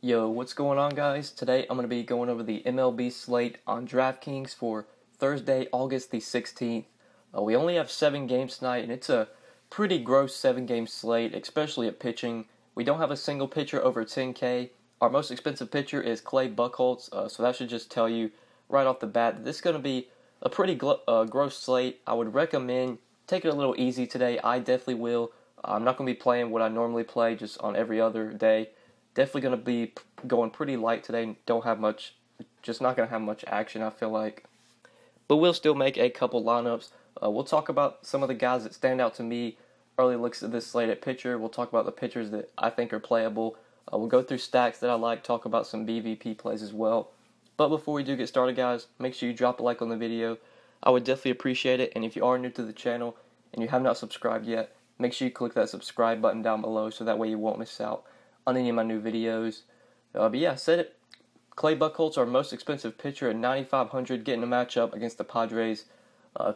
Yo, what's going on, guys? Today I'm going to be going over the MLB slate on DraftKings for Thursday, August the 16th. We only have 7 games tonight, and it's a pretty gross 7-game slate, especially at pitching. We don't have a single pitcher over 10K. Our most expensive pitcher is Clay Buchholz, so that should just tell you right off the bat that this is going to be a pretty gross slate. I would recommend taking it a little easy today. I definitely will. I'm not going to be playing what I normally play just on every other day. Definitely going to be going pretty light today. Don't have much, just not going to have much action, I feel like. But we'll still make a couple lineups. We'll talk about some of the guys that stand out to me. Early looks at this slate at pitcher. We'll talk about the pitchers that I think are playable. We'll go through stacks that I like, talk about some BVP plays as well. But before we do get started, guys, make sure you drop a like on the video. I would definitely appreciate it. And if you are new to the channel and you have not subscribed yet, make sure you click that subscribe button down below so that way you won't miss out on any of my new videos. But yeah, I said it. Clay Buchholz, our most expensive pitcher at $9,500, getting a matchup against the Padres.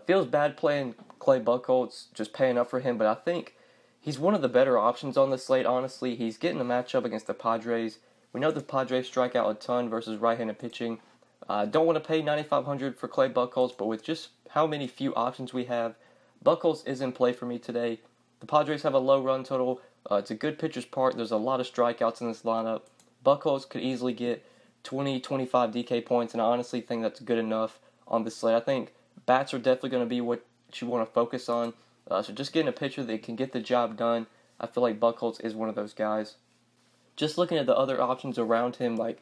Feels bad playing Clay Buchholz, just paying up for him, but I think he's one of the better options on the slate, honestly. He's getting a matchup against the Padres. We know the Padres strike out a ton versus right-handed pitching. Don't want to pay $9,500 for Clay Buchholz, but with just how many few options we have, Buchholz is in play for me today. The Padres have a low run total. It's a good pitcher's park. There's a lot of strikeouts in this lineup. Buchholz could easily get 20, 25 DK points, and I honestly think that's good enough on this slate. I think bats are definitely going to be what you want to focus on. So just getting a pitcher that can get the job done, I feel like Buchholz is one of those guys. Just looking at the other options around him, like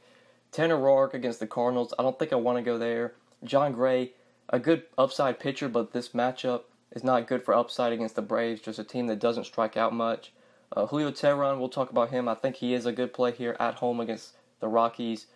Tanner Roark against the Cardinals, I don't think I want to go there. John Gray, a good upside pitcher, but this matchup is not good for upside against the Braves, just a team that doesn't strike out much. Julio Teheran, we'll talk about him. I think he is a good play here at home against the Rockies.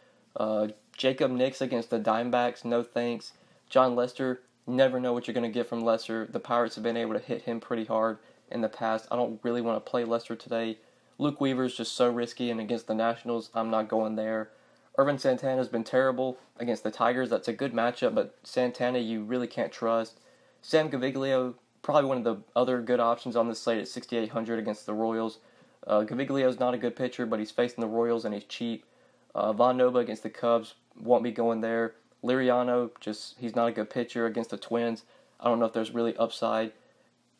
Jacob Nix against the Diamondbacks, no thanks. John Lester, never know what you're going to get from Lester. The Pirates have been able to hit him pretty hard in the past. I don't really want to play Lester today. Luke Weaver's just so risky, and against the Nationals, I'm not going there. Irvin Santana's been terrible against the Tigers. That's a good matchup, but Santana you really can't trust. Sam Gaviglio, probably one of the other good options on this slate at $6,800 against the Royals. Gaviglio's not a good pitcher, but he's facing the Royals and he's cheap. Von Nova against the Cubs, won't be going there. Liriano, he's not a good pitcher against the Twins. I don't know if there's really upside.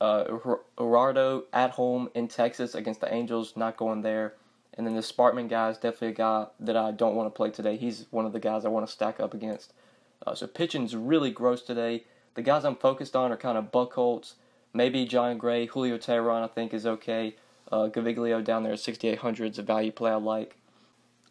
Gerardo at home in Texas against the Angels, not going there. And then the Spartman guy is definitely a guy that I don't want to play today. He's one of the guys I want to stack up against. So pitching's really gross today. The guys I'm focused on are kind of Buchholz, maybe John Gray, Julio Teheran I think is okay. Gaviglio down there at 6,800 is a value play I like.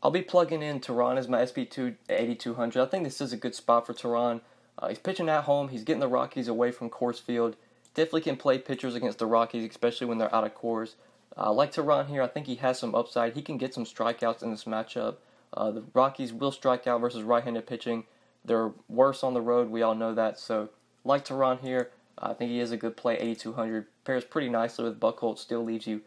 I'll be plugging in Teheran as my SP2 at 8,200. I think this is a good spot for Teheran. He's pitching at home. He's getting the Rockies away from Coors Field. Definitely can play pitchers against the Rockies, especially when they're out of Coors. I like Teheran here. I think he has some upside. He can get some strikeouts in this matchup. The Rockies will strike out versus right-handed pitching. They're worse on the road. We all know that. So like Teheran here. I think he is a good play, 8,200. Pairs pretty nicely with Buchholz. Still leaves you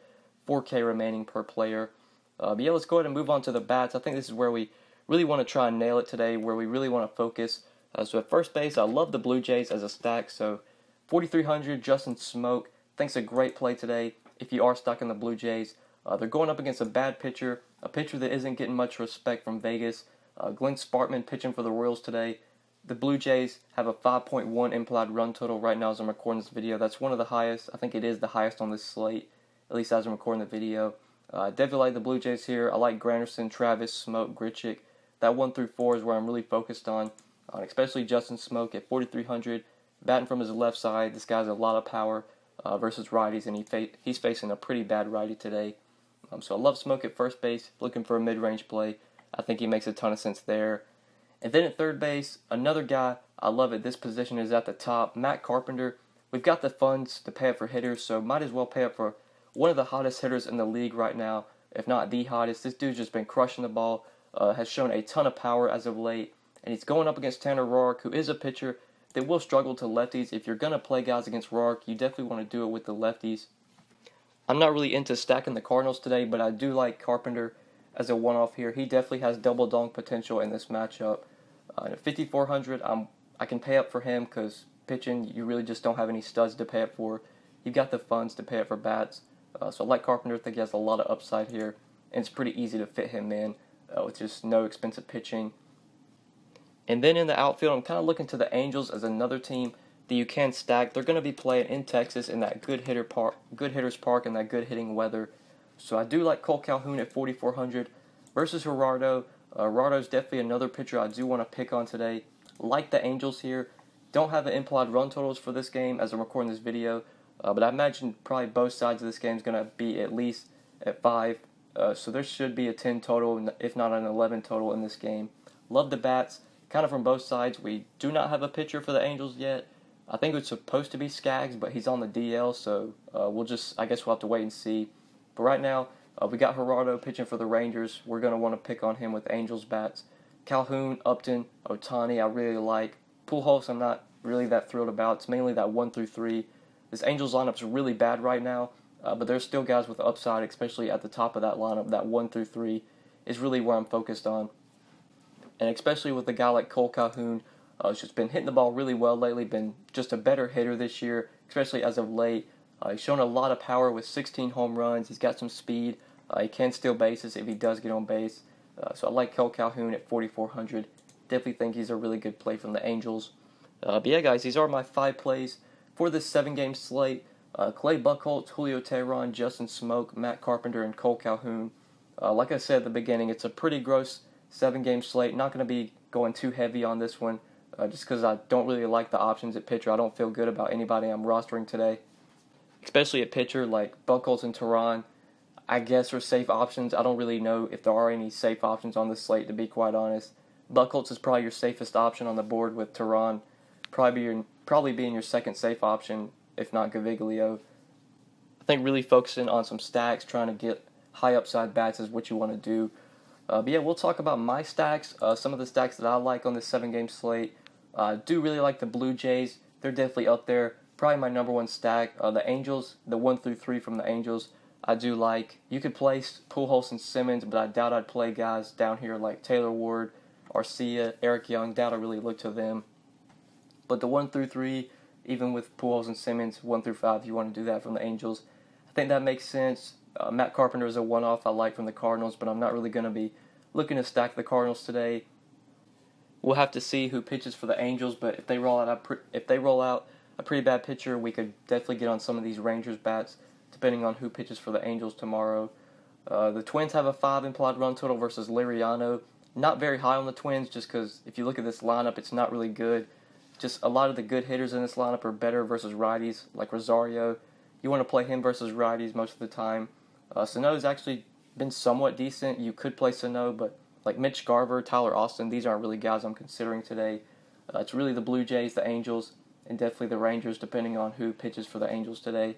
4K remaining per player. But yeah, let's go ahead and move on to the bats. I think this is where we really want to try and nail it today, where we really want to focus. So at first base, I love the Blue Jays as a stack. So 4,300, Justin Smoke. I think it's a great play today if you are stuck in the Blue Jays. They're going up against a bad pitcher, a pitcher that isn't getting much respect from Vegas. Glenn Spartman pitching for the Royals today. The Blue Jays have a 5.1 implied run total right now as I'm recording this video. That's one of the highest. I think it is the highest on this slate, at least as I'm recording the video. Definitely like the Blue Jays here. I like Granderson, Travis, Smoke, Grichuk. That 1 through 4 is where I'm really focused on especially Justin Smoke at 4,300. Batting from his left side. This guy's a lot of power versus righties, and he's facing a pretty bad righty today. So I love Smoke at first base, looking for a mid-range play. I think he makes a ton of sense there. And then at third base, another guy I love at this position is at the top, Matt Carpenter. We've got the funds to pay up for hitters, so might as well pay up for one of the hottest hitters in the league right now, if not the hottest. This dude's just been crushing the ball, has shown a ton of power as of late, and he's going up against Tanner Roark, who is a pitcher that will struggle to lefties. If you're going to play guys against Roark, you definitely want to do it with the lefties. I'm not really into stacking the Cardinals today, but I do like Carpenter as a one-off here. He definitely has double donk potential in this matchup. At 5,400, I can pay up for him because pitching, you really just don't have any studs to pay up for. You've got the funds to pay up for bats. So I like Carpenter. I think he has a lot of upside here, and it's pretty easy to fit him in. with just no expensive pitching. And then in the outfield, I'm kind of looking to the Angels as another team that you can stack. They're going to be playing in Texas in that good hitters park and that good hitting weather. So I do like Cole Calhoun at 4,400 versus Gerardo. Gerardo's definitely another pitcher I do want to pick on today. Like the Angels here. Don't have the implied run totals for this game as I'm recording this video, but I imagine probably both sides of this game is going to be at least at 5. So there should be a 10 total, if not an 11 total in this game. Love the bats, kind of from both sides. We do not have a pitcher for the Angels yet. I think it's supposed to be Skaggs, but he's on the DL, so I guess we'll have to wait and see. But right now, we got Gerardo pitching for the Rangers. We're going to want to pick on him with Angels bats. Calhoun, Upton, Ohtani, I really like. Pujols, I'm not really that thrilled about. It's mainly that 1 through 3. This Angels lineup's really bad right now, but there's still guys with upside, especially at the top of that lineup. That 1 through 3 is really where I'm focused on. And especially with a guy like Cole Calhoun, who's just been hitting the ball really well lately, been just a better hitter this year, especially as of late. He's shown a lot of power with 16 home runs. He's got some speed. He can steal bases if he does get on base. So I like Cole Calhoun at 4,400. Definitely think he's a really good play from the Angels. But yeah, guys, these are my 5 plays for this 7-game slate. Clay Buchholz, Julio Teheran, Justin Smoke, Matt Carpenter, and Cole Calhoun. Like I said at the beginning, it's a pretty gross 7-game slate. Not going to be going too heavy on this one just because I don't really like the options at pitcher. I don't feel good about anybody I'm rostering today, especially at pitcher like Buchholz and Teheran. I guess are safe options. I don't really know if there are any safe options on this slate, to be quite honest. Buchholz is probably your safest option on the board, with Teheran probably being your second safe option, if not Gaviglio. I think really focusing on some stacks, trying to get high upside bats is what you want to do. But yeah, we'll talk about my stacks, some of the stacks that I like on this 7-game slate. I do really like the Blue Jays. They're definitely up there. Probably my number 1 stack. The Angels, the 1 through 3 from the Angels, I do like. You could place Pujols and Simmons, but I doubt I'd play guys down here like Taylor Ward, Arcia, Eric Young. Doubt I really look to them. But the 1 through 3, even with Pujols and Simmons, 1 through 5, you want to do that from the Angels. I think that makes sense. Matt Carpenter is a one-off I like from the Cardinals, but I'm not really going to be looking to stack the Cardinals today. We'll have to see who pitches for the Angels, but if they roll out a pretty bad pitcher, we could definitely get on some of these Rangers bats, depending on who pitches for the Angels tomorrow. The Twins have a 5 implied run total versus Liriano. Not very high on the Twins, just because if you look at this lineup, it's not really good. Just a lot of the good hitters in this lineup are better versus righties, like Rosario. You want to play him versus righties most of the time. Sano's actually been somewhat decent. You could play Sano, but like Mitch Garver, Tyler Austin, these aren't really guys I'm considering today. It's really the Blue Jays, the Angels, and definitely the Rangers, depending on who pitches for the Angels today.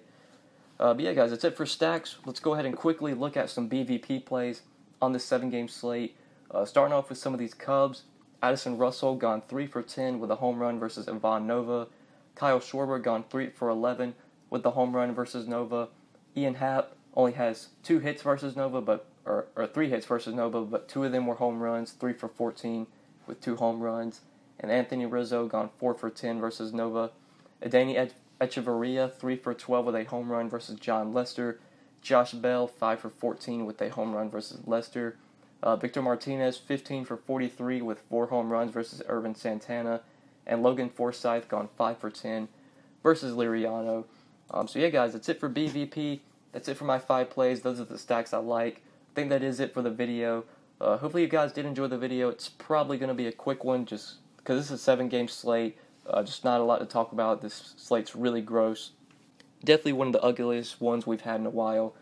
But yeah, guys, that's it for stacks. Let's go ahead and quickly look at some BVP plays on this 7-game slate. Starting off with some of these Cubs. Addison Russell gone 3 for 10 with a home run versus Ivan Nova. Kyle Schwarber gone 3 for 11 with the home run versus Nova. Ian Happ only has 2 hits versus Nova, or 3 hits versus Nova, but 2 of them were home runs, 3 for 14 with 2 home runs. And Anthony Rizzo gone 4 for 10 versus Nova. Adeiny Echeverria 3 for 12 with a home run versus John Lester. Josh Bell 5 for 14 with a home run versus Lester. Victor Martinez 15 for 43 with 4 home runs versus Irvin Santana. And Logan Forsythe gone 5 for 10 versus Liriano. So yeah, guys, that's it for BVP. That's it for my 5 plays. Those are the stacks I like. I think that is it for the video. Hopefully you guys did enjoy the video. It's probably going to be a quick one just because this is a 7-game slate. Just not a lot to talk about. This slate's really gross. Definitely one of the ugliest ones we've had in a while.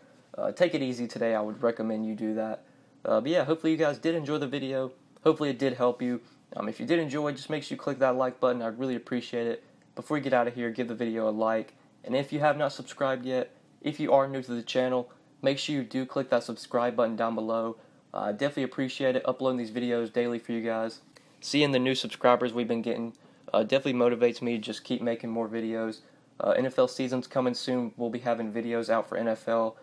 Take it easy today. I would recommend you do that. But yeah, hopefully you guys did enjoy the video. Hopefully it did help you. If you did enjoy, just make sure you click that like button. I'd really appreciate it. Before you get out of here, give the video a like. And if you have not subscribed yet, if you are new to the channel, make sure you do click that subscribe button down below. Definitely appreciate it. Uploading these videos daily for you guys. Seeing the new subscribers we've been getting definitely motivates me to just keep making more videos. NFL season's coming soon. We'll be having videos out for NFL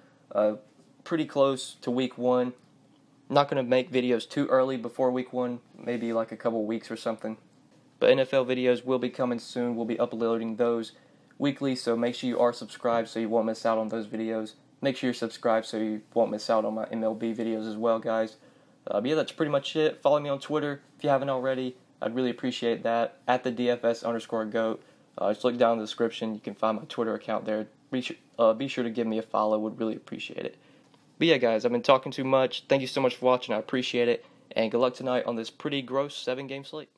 pretty close to week 1. Not going to make videos too early before week 1, maybe like a couple weeks or something. But NFL videos will be coming soon. We'll be uploading those weekly, so make sure you are subscribed so you won't miss out on those videos. Make sure you're subscribed so you won't miss out on my MLB videos as well, guys. But yeah, that's pretty much it. Follow me on Twitter if you haven't already. I'd really appreciate that. At the DFS_GOAT. Just look down in the description. You can find my Twitter account there. Be sure to give me a follow. Would really appreciate it. But yeah, guys, I've been talking too much. Thank you so much for watching. I appreciate it. And good luck tonight on this pretty gross 7-game slate.